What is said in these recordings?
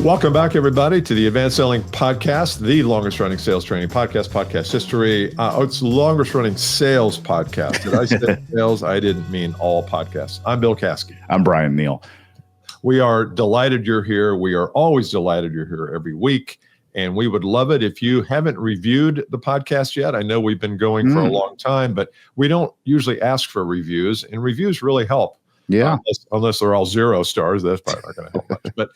Welcome back, everybody, to the Advanced Selling Podcast, the longest running sales training podcast history. It's the longest running sales podcast. Did I say sales? I didn't mean all podcasts. I'm Bill Caskey. I'm Bryan Neale. We are delighted you're here. We are always delighted you're here every week. And we would love it if you haven't reviewed the podcast yet. I know we've been going for a long time, but we don't usually ask for reviews, and reviews really help. Yeah. Unless they're all 0 stars, that's probably not going to help much. But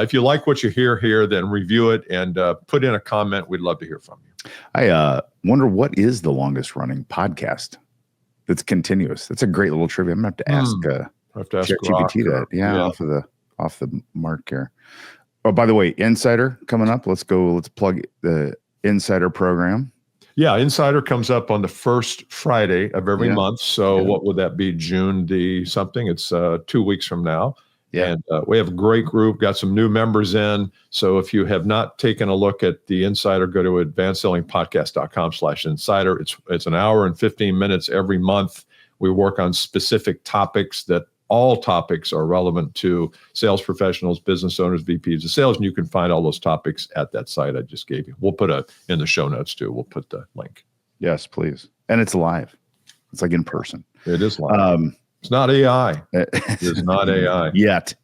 if you like what you hear here, then review it and put in a comment. We'd love to hear from you. I wonder what is the longest running podcast that's continuous. That's a great little trivia. I'm going to have to ask ChatGPT that. Yeah, off the mark here. Oh, by the way, Insider coming up. Let's plug the Insider program. Yeah, Insider comes up on the first Friday of every month. So what would that be? June the something? It's 2 weeks from now. Yeah. And we have a great group, got some new members in. So if you have not taken a look at the Insider, go to advancedsellingpodcast.com/insider. It's an hour and 15 minutes every month. We work on specific topics that all topics are relevant to sales professionals, business owners, VPs of sales, and you can find all those topics at that site I just gave you. We'll put in the show notes too. We'll put the link. Yes, please. And it's live. It's like in person. It is live. It's not AI. It is not AI. Yet.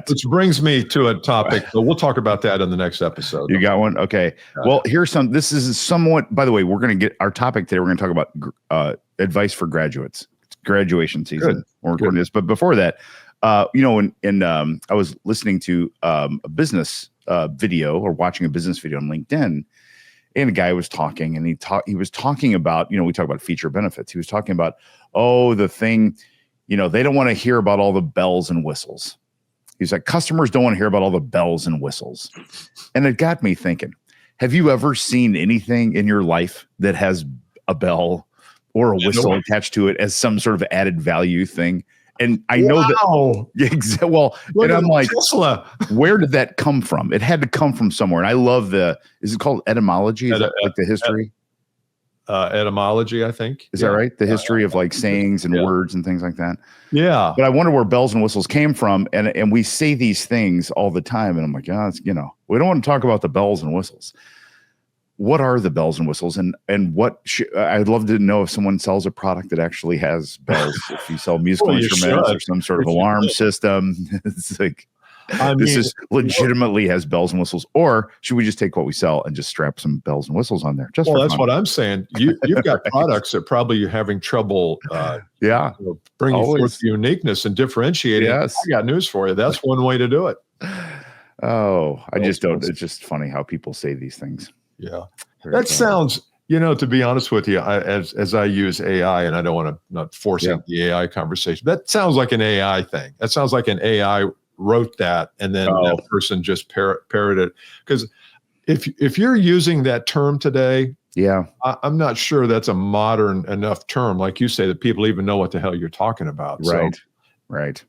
Which brings me to a topic, but we'll talk about that in the next episode. You got one? Okay. Well, this is somewhat, by the way, we're going to get our topic today. We're going to talk about advice for graduates. Graduation season. We're recording this, but before that, I was listening to a business video or watching a business video on LinkedIn, and a guy was talking, and he was talking about, we talk about feature benefits. He was talking about, the thing, they don't want to hear about all the bells and whistles. He's like, customers don't want to hear about all the bells and whistles, and it got me thinking: have you ever seen anything in your life that has a bell or a whistle attached to it as some sort of added value thing? And I know that, and I'm like, Tesla. Where did that come from? It had to come from somewhere. And I love is it called etymology? Is that like the history? Etymology, I think. Is that right? The history of like sayings and words and things like that. Yeah. But I wonder where bells and whistles came from. And we say these things all the time. And I'm like, we don't want to talk about the bells and whistles. What are the bells and whistles, and what I'd love to know if someone sells a product that actually has bells. If you sell musical instruments or some sort of alarm system, it's like, this legitimately has bells and whistles. Or should we just take what we sell and just strap some bells and whistles on there? That's what I'm saying. You've got products that probably you're having trouble bringing forth uniqueness and differentiating. Yes. I got news for you. That's one way to do it. I just don't. It's just funny how people say these things. Yeah, that sounds, to be honest with you, as I use AI, and I don't want to not forcing the AI conversation, that sounds like an AI thing. That sounds like an AI wrote that, and then that person just parroted it. Because if you're using that term today, I'm not sure that's a modern enough term, like you say, that people even know what the hell you're talking about. Right.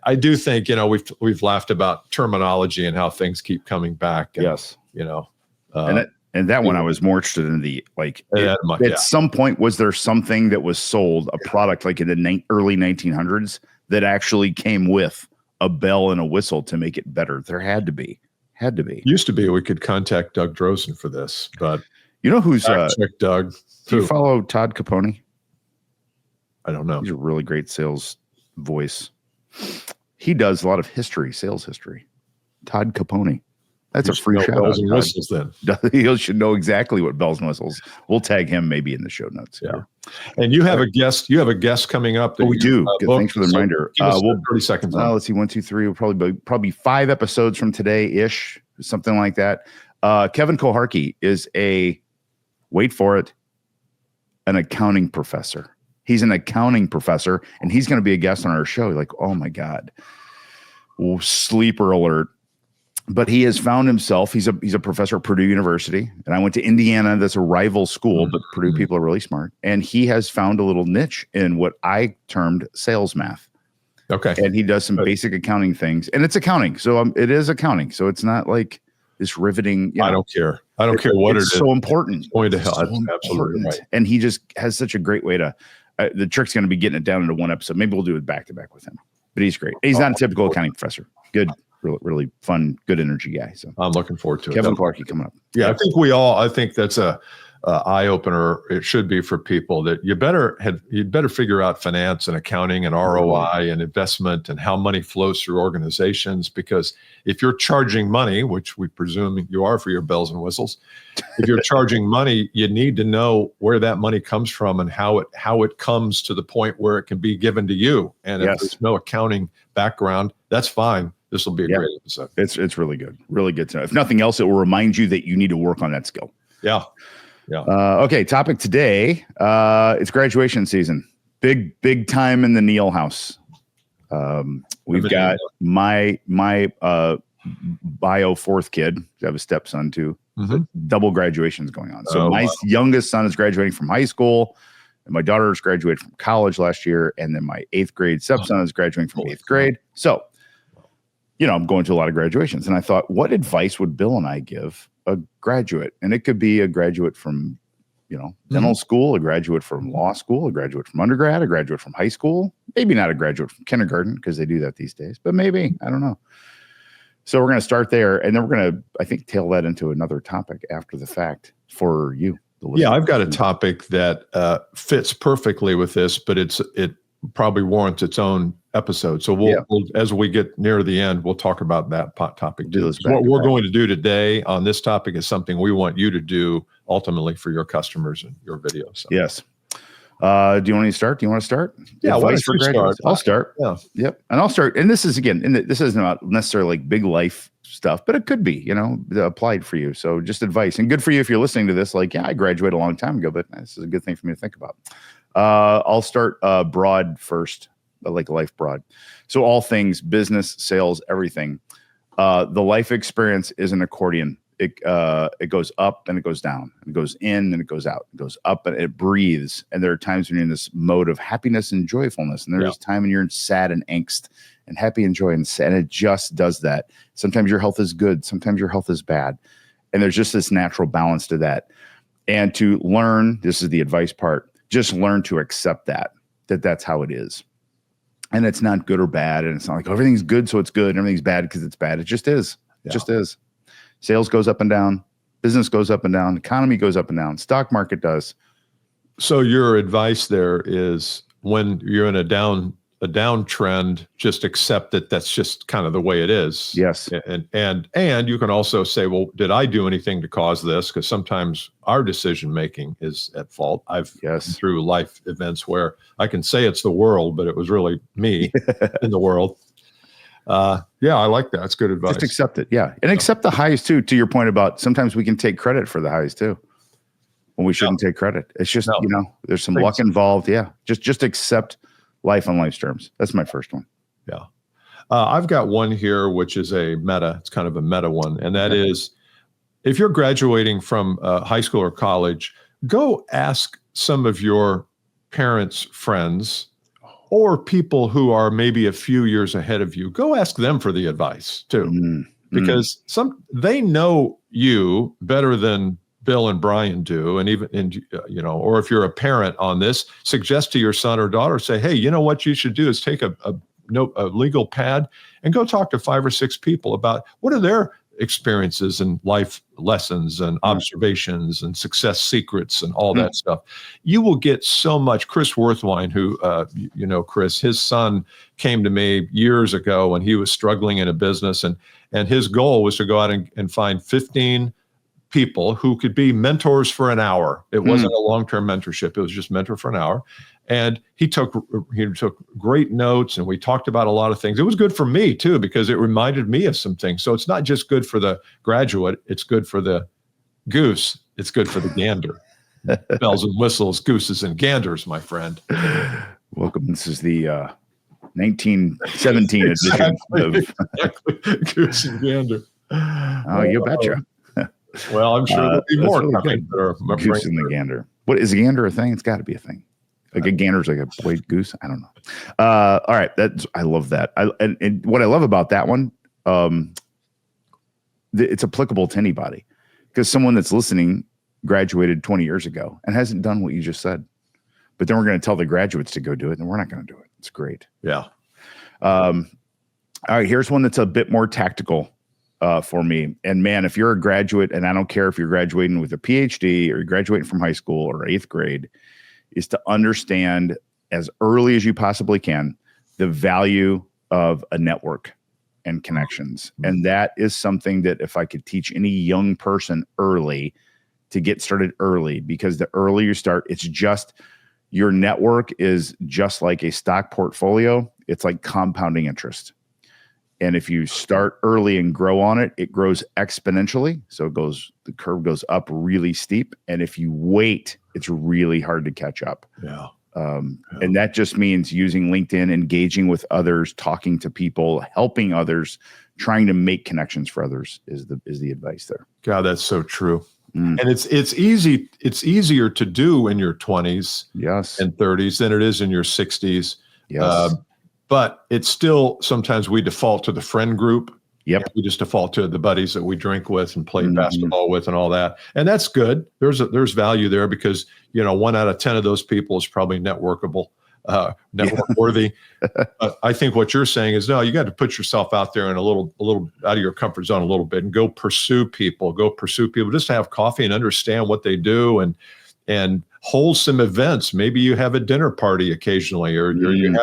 I do think, we've laughed about terminology and how things keep coming back. And, And that one I was more interested in at some point, was there something that was sold, a product like in the early 1900s that actually came with a bell and a whistle to make it better? There had to be. Used to be. We could contact Doug Drosen for this, but who's check Doug. Do you follow Todd Capone? I don't know. He's a really great sales voice. He does a lot of sales history. Todd Capone. That's a free shout out. Bells and whistles, then. He should know exactly what bells and whistles. We'll tag him maybe in the show notes. Yeah. And you have a guest. You have a guest coming up. We do. Thanks for the reminder. We'll 30 seconds. Let's see. 1, 2, 3. We'll probably 5 episodes from today ish, something like that. Kevin Koharki is wait for it, an accounting professor. He's an accounting professor, and he's going to be a guest on our show. You're like, oh my God, sleeper alert. But he has found himself, he's a professor at Purdue University, and I went to Indiana. That's a rival school, but Purdue people are really smart. And he has found a little niche in what I termed sales math. Okay. And he does some basic accounting things, and it's accounting. So it is accounting. So it's not like this riveting. I don't care. I don't care what it is. It's so important. It's going to help. That's absolutely right. And he just has such a great way to, the trick's going to be getting it down into one episode. Maybe we'll do it back to back with him, but he's great. He's not a typical accounting professor. Good. really, really fun, good energy guy. So I'm looking forward to it. Kevin Clarkey coming up. Yeah, I think that's a eye opener. It should be for people that you'd better figure out finance and accounting and ROI and investment and how money flows through organizations. Because if you're charging money, which we presume you are for your bells and whistles, if you're charging money, you need to know where that money comes from and how it comes to the point where it can be given to you. And if there's no accounting background, that's fine. This will be a great episode. It's really good. Really good to know. If nothing else, it will remind you that you need to work on that skill. Yeah. Yeah. Okay. Topic today. It's graduation season. Big time in the Neale house. We've got my bio fourth kid. I have a stepson too. Double graduations going on. So my youngest son is graduating from high school, and my daughter is graduating from college last year, and then my 8th grade stepson is graduating from 8th grade. So, I'm going to a lot of graduations, and I thought, what advice would Bill and I give a graduate? And it could be a graduate from, dental school, a graduate from law school, a graduate from undergrad, a graduate from high school, maybe not a graduate from kindergarten because they do that these days, but maybe, I don't know. So we're going to start there, and then we're going to, I think, tail that into another topic after the fact for you. Yeah, I've got a topic that fits perfectly with this, but it probably warrants its own episode. So we'll as we get near the end, we'll talk about that topic. What we're going to do today on this topic is something we want you to do ultimately for your customers and your videos. So. Yes. Do you want to start? Yeah, why don't you start? I'll start. Yeah. Yep. And I'll start. And this is, again, this isn't about necessarily like big life stuff, but it could be, applied for you. So just advice, and good for you if you're listening to this. Like, I graduated a long time ago, but this is a good thing for me to think about. I'll start broad first, like life broad. So all things business, sales, everything. The life experience is an accordion. It goes up and it goes down, and it goes in and it goes out. It goes up and it breathes. And there are times when you're in this mode of happiness and joyfulness, and there's time when you're in sad and angst and happy and joy, and it just does that. Sometimes your health is good, sometimes your health is bad, and there's just this natural balance to that. And to learn, this is the advice part, just learn to accept that's how it is. And it's not good or bad, and it's not like everything's good so it's good and everything's bad because it's bad. It just is. It just is. Sales goes up and down, business goes up and down, economy goes up and down, stock market does. So your advice there is, when you're in a downtrend, just accept that that's just kind of the way it is. Yes. And you can also say, well, did I do anything to cause this? Because sometimes our decision making is at fault. I've been through life events where I can say it's the world, but it was really me in the world. I like that. That's good advice. Just accept it. Yeah. And accept the highs too, to your point about sometimes we can take credit for the highs too, when we shouldn't take credit. It's just, there's some luck involved. Yeah. Just accept life on life's terms. That's my first one. Yeah. I've got one here, which is it's kind of a meta one. And that is, if you're graduating from high school or college, go ask some of your parents' friends or people who are maybe a few years ahead of you. Go ask them for the advice too, because they know you better than Bill and Bryan do. And or if you're a parent on this, suggest to your son or daughter, say, hey, what you should do is take a legal pad and go talk to 5 or 6 people about what are their experiences and life lessons and observations and success secrets and all that stuff. You will get so much. Chris Worthwine, who, Chris, his son came to me years ago when he was struggling in a business, and his goal was to go out and find 15 people who could be mentors for an hour. It wasn't a long-term mentorship. It was just mentor for an hour. And he took great notes, and we talked about a lot of things. It was good for me too, because it reminded me of some things. So it's not just good for the graduate. It's good for the goose. It's good for the gander. Bells and whistles, gooses and ganders, my friend. Welcome. This is the 1917 edition of Goose and gander. Oh, you betcha. Well, I'm sure there'll be more coming. Goose and the gander. What is a gander a thing? It's got to be a thing. Like a gander's like a white goose. I don't know. All right, I love that. And what I love about that one, it's applicable to anybody, because someone that's listening graduated 20 years ago and hasn't done what you just said. But then we're going to tell the graduates to go do it, and we're not going to do it. It's great. Yeah. All right, here's one that's a bit more tactical for me. And man, if you're a graduate, and I don't care if you're graduating with a PhD or you're graduating from high school or 8th grade, is to understand as early as you possibly can the value of a network and connections. And that is something that if I could teach any young person early, to get started early, because the earlier you start, it's just your network is just like a stock portfolio. It's like compounding interest. And if you start early and grow on it, it grows exponentially. So the curve goes up really steep. And if you wait, it's really hard to catch up. Yeah. And that just means using LinkedIn, engaging with others, talking to people, helping others, trying to make connections for others is the advice there. God, that's so true. And it's easier to do in your 20s and 30s than it is in your 60s. Yes. But it's still, sometimes we default to the friend group. Yep. We just default to the buddies that we drink with and play basketball with and all that. And that's good. There's value there because, 1 out of 10 of those people is probably network worthy. But I think what you're saying is, no, you got to put yourself out there and a little out of your comfort zone a little bit and go pursue people, just to have coffee and understand what they do and hold some events. Maybe you have a dinner party occasionally, or you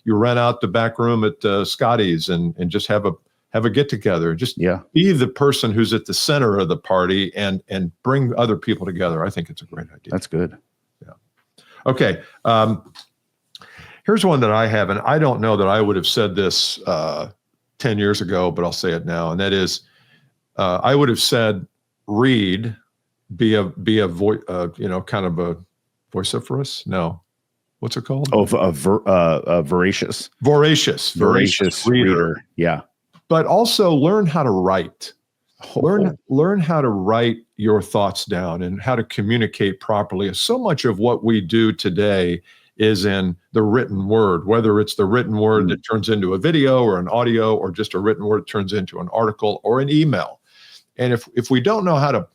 rent out the back room at Scotty's and just have a get together. Just be the person who's at the center of the party and bring other people together. I think it's a great idea. That's good. Yeah. Okay. Here's one that I have, and I don't know that I would have said this 10 years ago, but I'll say it now. And that is, I would have said, read, be a voice, kind of a vociferous. No, what's it called? Oh, voracious reader. Yeah. But also learn how to write. Learn how to write your thoughts down and how to communicate properly. So much of what we do today is in the written word, whether it's the written word that turns into a video or an audio, or just a written word that turns into an article or an email. And if we don't know how to,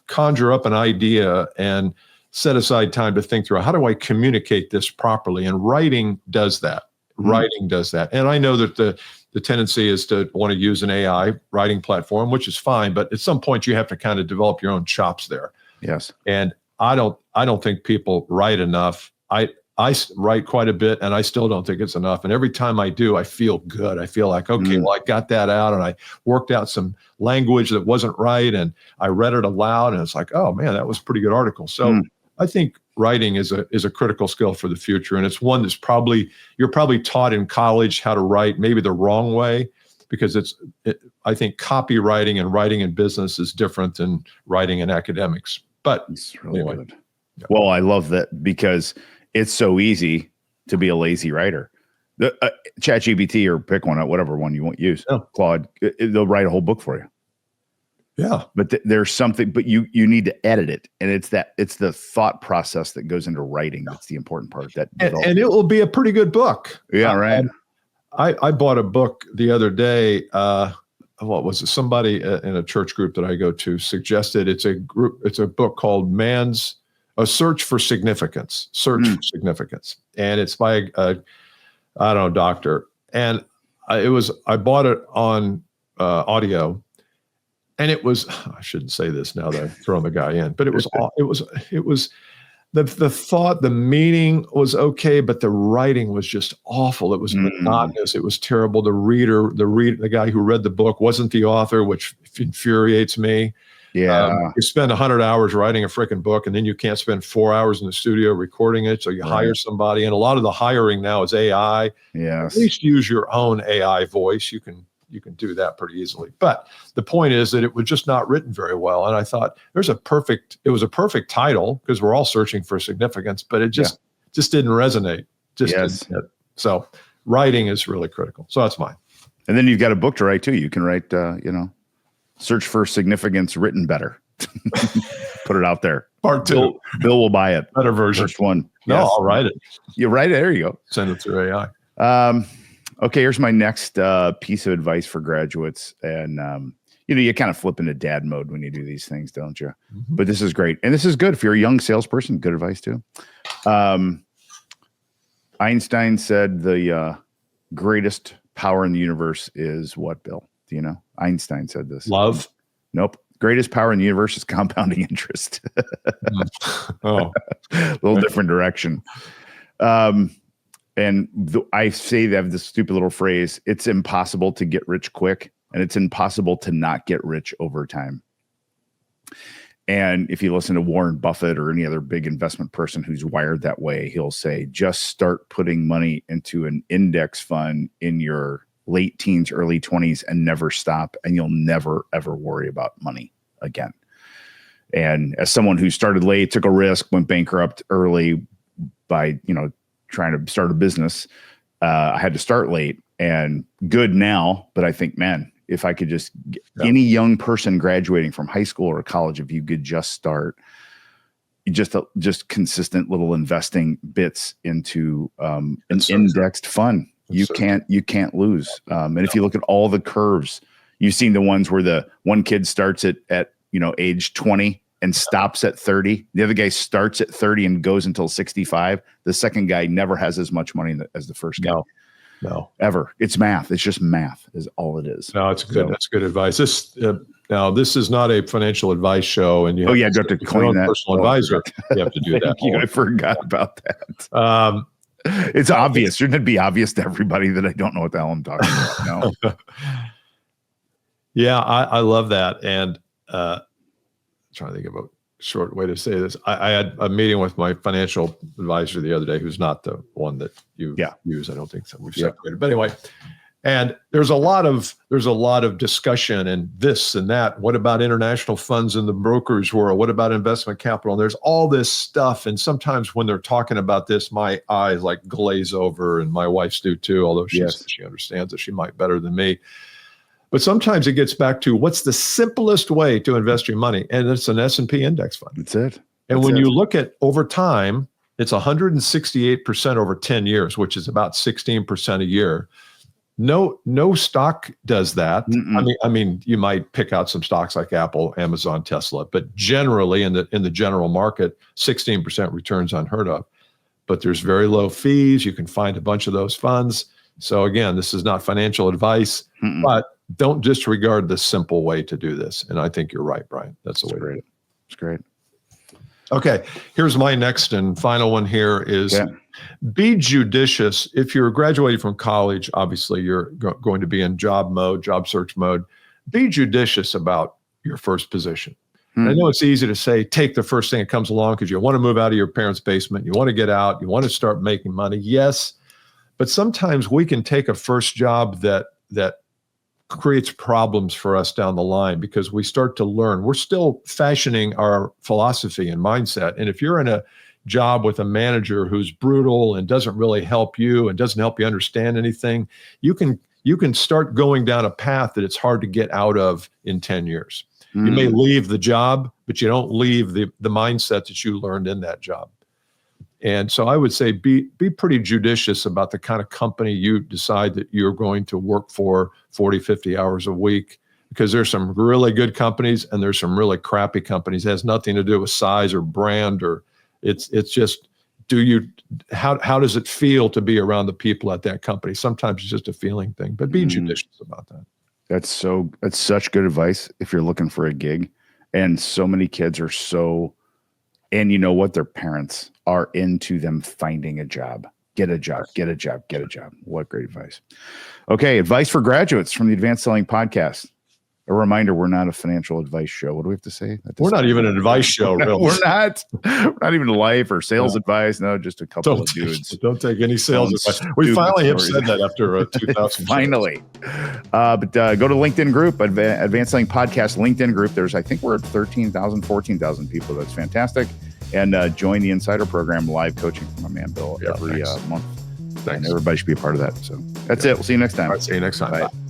conjure up an idea and set aside time to think through, how do I communicate this properly? And writing does that. Writing does that. And I know that the tendency is to want to use an AI writing platform, which is fine, but at some point you have to kind of develop your own chops there. Yes. And I don't think people write enough. I write quite a bit, and I still don't think it's enough. And every time I do, I feel good. I feel like, okay, well, I got that out, and I worked out some language that wasn't right, and I read it aloud, and it's like, oh man, that was a pretty good article. So I think writing is a critical skill for the future, and it's one that's you're probably taught in college how to write, maybe the wrong way, because I think copywriting and writing in business is different than writing in academics. But it's really anyway. Good. Yeah. Well, I love that because it's so easy to be a lazy writer. The ChatGPT, or pick one out, whatever one you want to use. Claude, they'll write a whole book for you. Yeah. But there's something, but you need to edit it. And it's the thought process that goes into writing. That's the important part. And it will be a pretty good book. Yeah. Right. I bought a book the other day. What was it? Somebody in a church group that I go to suggested it's a book called A Search for Significance. For Significance. And it's by a doctor. And I bought it on audio. And it was, I shouldn't say this now that I've thrown the guy in, but it was the thought, the meaning was okay, but the writing was just awful. It was monotonous. It was terrible. The guy who read the book wasn't the author, which infuriates me. Yeah. You spend 100 hours writing a freaking book, and then you can't spend 4 hours in the studio recording it. So you hire somebody, and a lot of the hiring now is AI. Yes. At least use your own AI voice. You can do that pretty easily. But the point is that it was just not written very well. And I thought it was a perfect title, because we're all searching for significance, but it just didn't resonate. So writing is really critical. So that's mine. And then you've got a book to write too. You can write, Search for Significance written better. Put it out there. Part 2. Bill will buy it. Better version. First one. No, I'll write it. You write it. There you go. Send it through AI. Okay, here's my next piece of advice for graduates. And, you kind of flip into dad mode when you do these things, don't you? Mm-hmm. But this is great. And this is good. If you're a young salesperson, good advice too. Einstein said the greatest power in the universe is what, Bill? Do you know? Einstein said this. Love? Nope. Greatest power in the universe is compounding interest. Oh, a little different direction. I say they have this stupid little phrase, it's impossible to get rich quick, and it's impossible to not get rich over time. And if you listen to Warren Buffett or any other big investment person who's wired that way, he'll say, just start putting money into an index fund in your late teens, early 20s, and never stop. And you'll never, ever worry about money again. And as someone who started late, took a risk, went bankrupt early by, trying to start a business, I had to start late and good now. But I think, man, if I could just any young person graduating from high school or college, if you could just start just consistent little investing bits into an indexed fund, you can't lose. And if you look at all the curves, you've seen the ones where the one kid starts at age 20 and stops at 30. The other guy starts at 30 and goes until 65. The second guy never has as much money as the first guy. No, ever. It's math. It's just math is all it is. No, it's good. That's good advice. This is not a financial advice show, and you have to claim that personal advisor. You have to do that. I forgot about that. It's obvious. Shouldn't it be obvious to everybody that I don't know what the hell I'm talking about? No. Yeah, I love that, and trying to think of a short way to say this. I had a meeting with my financial advisor the other day, who's not the one that you use. I don't think so. We've separated, but anyway. And there's a lot of discussion and this and that. What about international funds in the brokerage world? What about investment capital? And there's all this stuff. And sometimes when they're talking about this, my eyes like glaze over, and my wife's do too. Although she understands it, she might better than me. But sometimes it gets back to what's the simplest way to invest your money, and it's an S&P index fund. That's it. And when you look at over time, it's 168% over 10 years, which is about 16% a year. No stock does that. I mean, you might pick out some stocks like Apple, Amazon, Tesla, but generally in the general market, 16% returns unheard of. But there's very low fees. You can find a bunch of those funds. So again, this is not financial advice, but don't disregard the simple way to do this. And I think you're right, Bryan. That's the way to do it. It's great. Okay, here's my next and final one here is be judicious. If you're graduating from college, obviously you're going to be in job search mode. Be judicious about your first position. I know it's easy to say, take the first thing that comes along because you want to move out of your parents' basement. You want to get out. You want to start making money. Yes, but sometimes we can take a first job that creates problems for us down the line because we start to learn. We're still fashioning our philosophy and mindset. And if you're in a job with a manager who's brutal and doesn't really help you and doesn't help you understand anything, you can start going down a path that it's hard to get out of in 10 years. You may leave the job, but you don't leave the mindset that you learned in that job. And so I would say be pretty judicious about the kind of company you decide that you're going to work for 40, 50 hours a week, because there's some really good companies and there's some really crappy companies. It has nothing to do with size or brand, or it's just, how does it feel to be around the people at that company? Sometimes it's just a feeling thing, but be judicious about that. That's such good advice if you're looking for a gig. And so many kids are and you know what? Their parents are into them finding a job. Get a job, get a job, get a job. What great advice. Okay, advice for graduates from the Advanced Selling Podcast. A reminder, we're not a financial advice show. What do we have to say? We're not even an advice show, really. We're not even life or sales advice. No, just a couple of dudes. Don't take any sales advice. We finally have said that after 2000. Finally. But go to LinkedIn group, Advanced Selling Podcast LinkedIn group. I think we're at 13,000, 14,000 people. That's fantastic. And join the Insider Program, live coaching from my man Bill every month. Thanks. And everybody should be a part of that. So that's it. We'll see you next time. All right, see you next time. Bye. Bye.